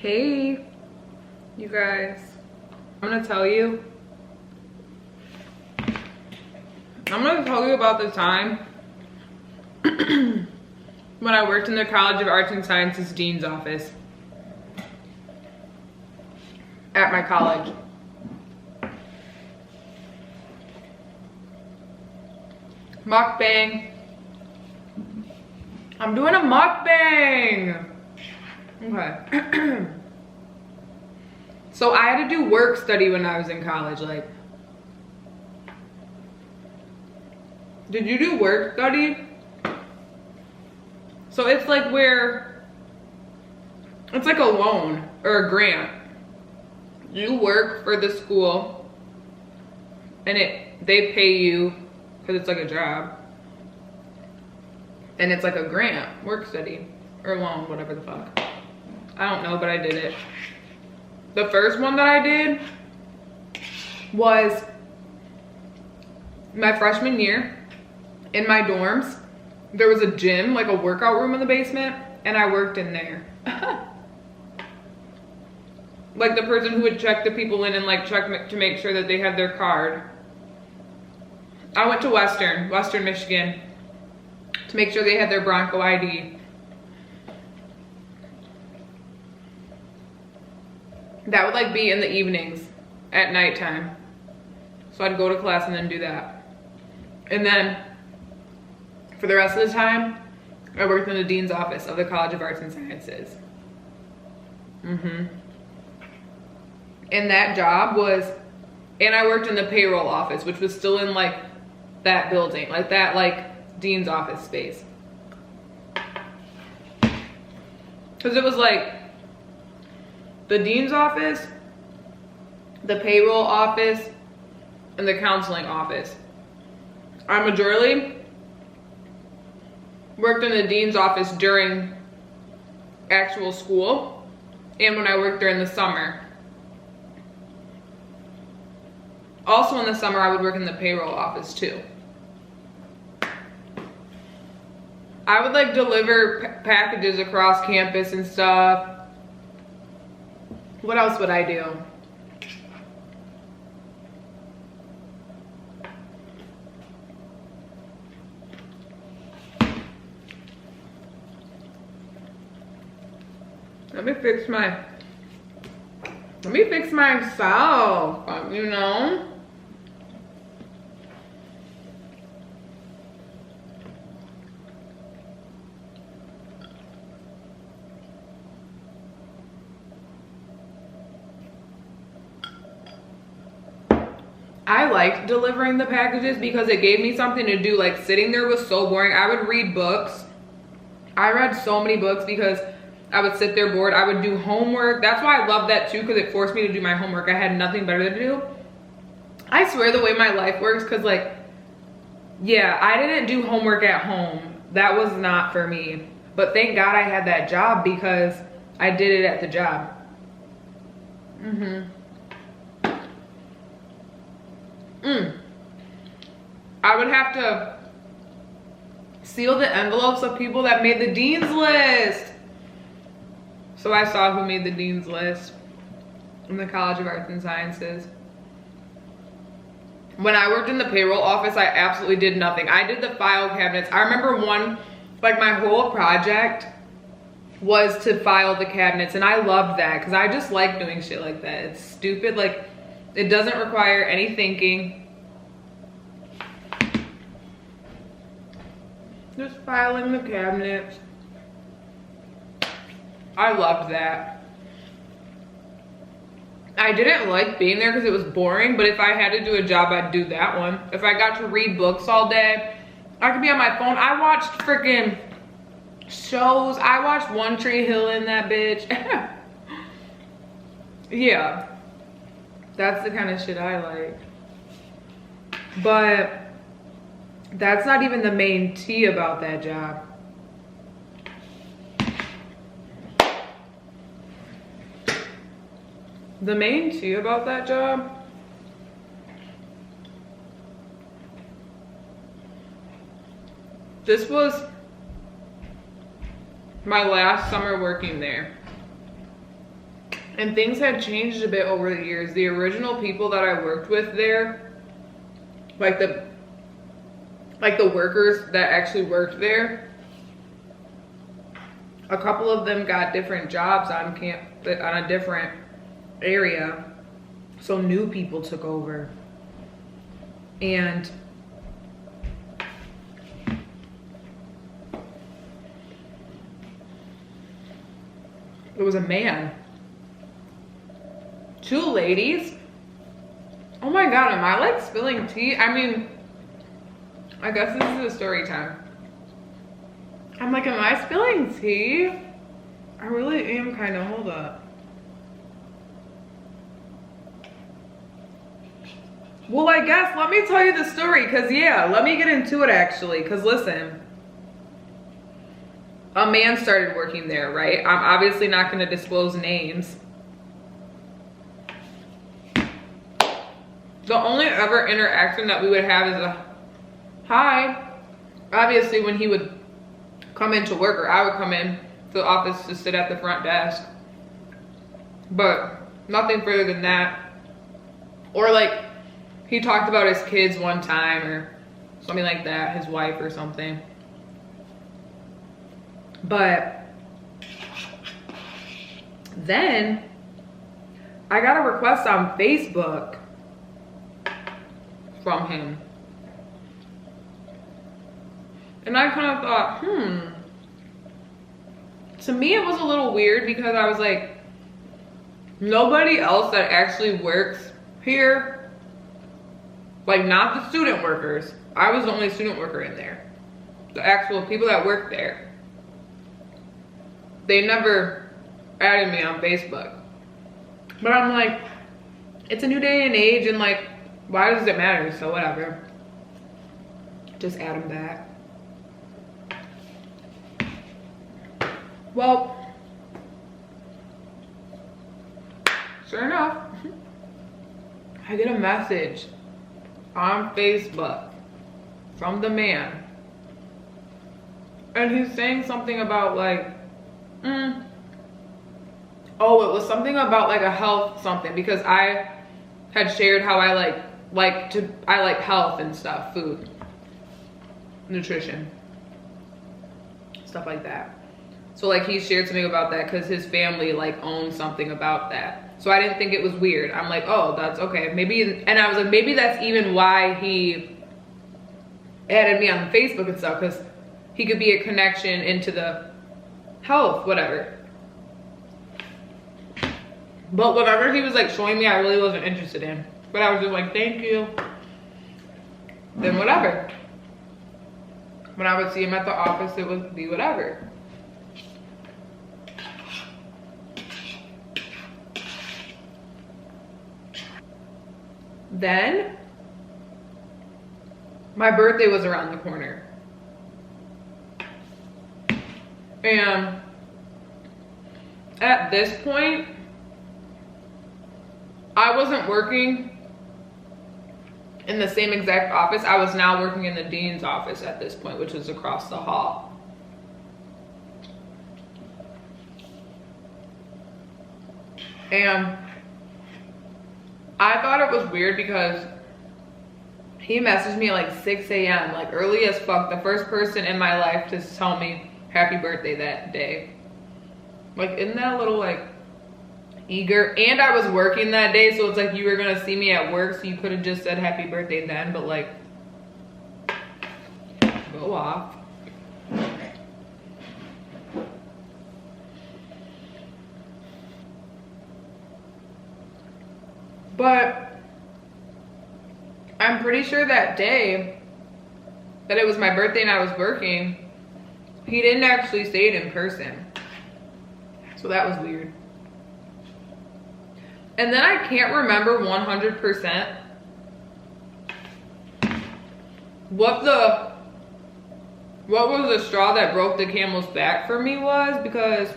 Hey, you guys. I'm gonna tell you about the time when I worked in the College of Arts and Sciences Dean's office at my college. Mukbang. I'm doing a mukbang. Okay. So I had to do work study when I was in college. Like, did you do work study? So it's like it's like a loan or a grant. You work for the school and they pay you because it's like a job. And it's like a grant, work study, or loan, whatever the fuck. I don't know, but I did it. The first one that I did was my freshman year. In my dorms, there was a gym, like a workout room in the basement, and I worked in there. Like the person who would check the people in and like check to make sure that they had their card. I went to Western Michigan, to make sure they had their Bronco ID. That would like be in the evenings at nighttime. So I'd go to class and then do that. And then for the rest of the time, I worked in the dean's office of the College of Arts and Sciences. And that job was, and I worked in the payroll office, which was still in like that building, like that like dean's office space. Because it was like the dean's office, the payroll office, and the counseling office. I majorly worked in the dean's office during actual school and when I worked during the summer. Also in the summer, I would work in the payroll office too. I would like deliver packages across campus and stuff. What else would I do? Let me fix myself, you know? I liked delivering the packages because it gave me something to do. Like sitting there was so boring. I would read books. I read so many books because I would sit there bored. I would do homework. That's why I love that too, because it forced me to do my homework. I had nothing better to do. I swear the way my life works, because like, yeah, I didn't do homework at home. That was not for me. But thank God I had that job because I did it at the job. I would have to seal the envelopes of people that made the dean's list. So I saw who made the dean's list in the College of Arts and Sciences. When I worked in the payroll office, I absolutely did nothing. I did the file cabinets. I remember like my whole project was to file the cabinets, and I loved that because I just like doing shit like that. It's stupid, like it doesn't require any thinking. Just filing the cabinets. I loved that. I didn't like being there because it was boring, but if I had to do a job, I'd do that one. If I got to read books all day, I could be on my phone. I watched freaking shows. I watched One Tree Hill in that bitch. Yeah. That's the kind of shit I like. But that's not even the main tea about that job. The main tea about that job This was my last summer working there. And things had changed a bit over the years. The original people that I worked with there, like the workers that actually worked there, a couple of them got different jobs on a different area. So new people took over. And it was a man. 2 ladies. Oh my God, am I like spilling tea? I mean, I guess this is a story time. I'm like, am I spilling tea? I really am kind of, hold up. Well, I guess, let me tell you the story, because yeah, let me get into it actually, because listen. A man started working there, right? I'm obviously not going to disclose names. The only ever interaction that we would have is a hi. Obviously, when he would come into work, or I would come in to the office to sit at the front desk. But nothing further than that. Or like, he talked about his kids one time or something like that, his wife or something. But then I got a request on Facebook from him. And I kind of thought, to me it was a little weird because I was like, nobody else that actually works here, like not the student workers. I was the only student worker in there. The actual people that work there, they never added me on Facebook. But I'm like, it's a new day and age, and like, why does it matter? So whatever. Just add them back. Well, sure enough, I get a message on Facebook from the man. And he's saying something about like, oh, it was something about like a health something, because I had shared how I like health and stuff, food, nutrition, stuff like that. So like he shared something about that because his family like owns something about that. So I didn't think it was weird. I'm like, oh, that's okay. Maybe, and I was like, maybe that's even why he added me on Facebook and stuff, because he could be a connection into the health, whatever. But whatever he was like showing me, I really wasn't interested in. But I was just like, thank you. Then whatever. When I would see him at the office, it would be whatever. Then my birthday was around the corner. And at this point, I wasn't working in the same exact office. I was now working in the dean's office at this point, which was across the hall. And I thought it was weird because he messaged me at like 6 a.m., like early as fuck, the first person in my life to tell me happy birthday that day. Like, isn't that a little like eager? And I was working that day, so it's like you were gonna see me at work, so you could have just said happy birthday then, but like, go off. But I'm pretty sure that day that it was my birthday and I was working, he didn't actually say it in person. So that was weird. And then I can't remember 100% what was the straw that broke the camel's back for me was, because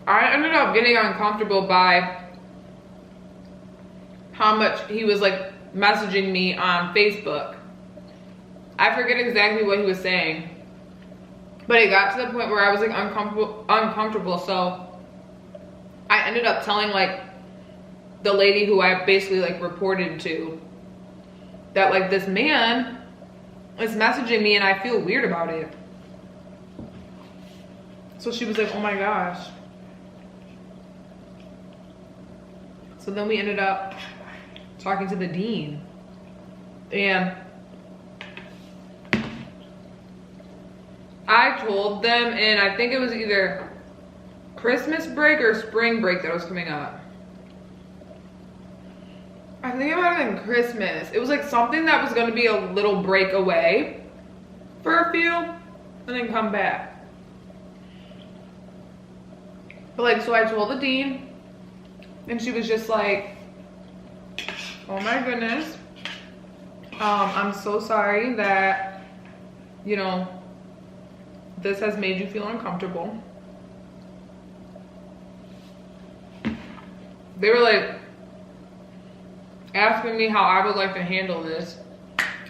I ended up getting uncomfortable by how much he was like messaging me on Facebook. I forget exactly what he was saying, but it got to the point where I was like uncomfortable. So I ended up telling like the lady who I basically like reported to that like this man is messaging me and I feel weird about it. So she was like, oh my gosh. So then we ended up talking to the dean. And I told them, and I think it was either Christmas break or spring break that was coming up. I think it might have been Christmas. It was like something that was going to be a little break away for a few and then come back. But like, so I told the dean and she was just like, oh my goodness. I'm so sorry that, you know, this has made you feel uncomfortable. They were like asking me how I would like to handle this.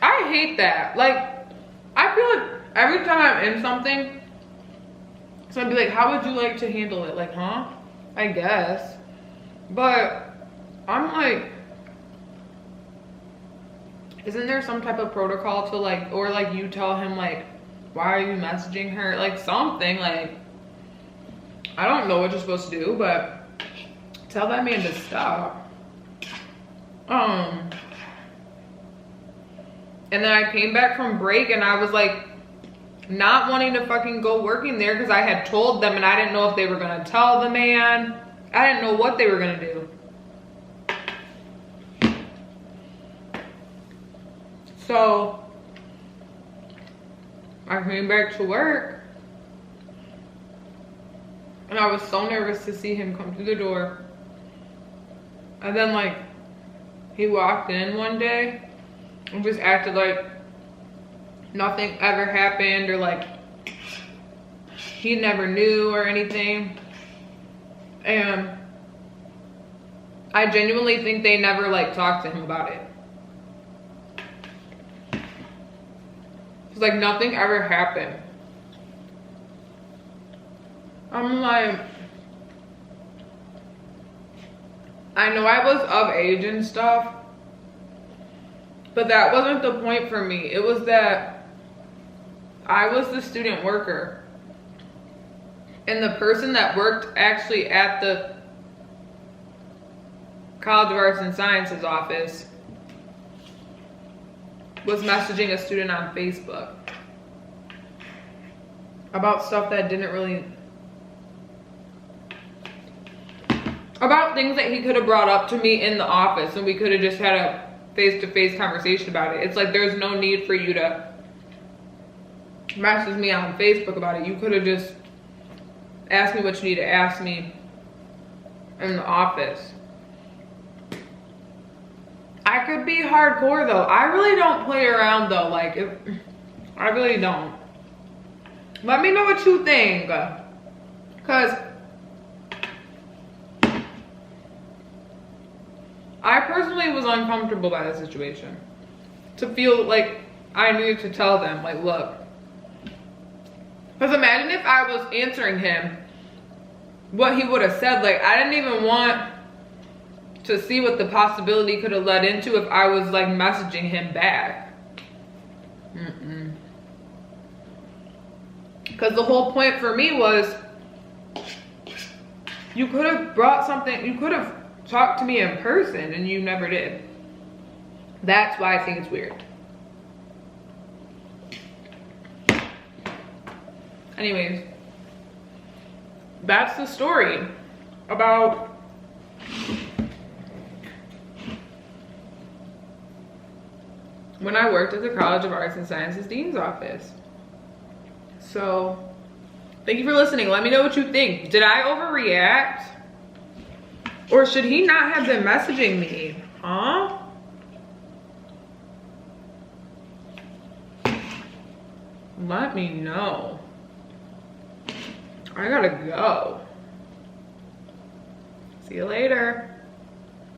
I hate that. Like, I feel like every time I'm in something, so I'd be like, how would you like to handle it? Like, huh? I guess. But I'm like, isn't there some type of protocol to like, or like you tell him like, why are you messaging her? Like something, like, I don't know what you're supposed to do, but tell that man to stop. And then I came back from break and I was like, not wanting to fucking go working there because I had told them and I didn't know if they were gonna tell the man. I didn't know what they were gonna do. So I came back to work and I was so nervous to see him come through the door. And then like he walked in one day and just acted like nothing ever happened or like he never knew or anything. And I genuinely think they never like talked to him about it. It's like nothing ever happened. I'm like, I know I was of age and stuff, but that wasn't the point for me. It was that I was the student worker. And the person that worked actually at the College of Arts and Sciences office was messaging a student on Facebook about stuff that didn't really, about things that he could have brought up to me in the office and we could have just had a face-to-face conversation about it. It's like there's no need for you to message me on Facebook about it. You could have just asked me what you need to ask me in the office. I could be hardcore though. I really don't play around though. Like, I really don't. Let me know what you think. Cause I personally was uncomfortable by the situation. To feel like I needed to tell them, like, look. Because imagine if I was answering him, what he would have said. Like, I didn't even want to see what the possibility could have led into if I was like messaging him back. Because the whole point for me was, you could have brought something, you could have talked to me in person and you never did. That's why I think it's weird. Anyways, that's the story about when I worked at the College of Arts and Sciences Dean's office. So, thank you for listening. Let me know what you think. Did I overreact? Or should he not have been messaging me? Huh? Let me know. I gotta go. See you later.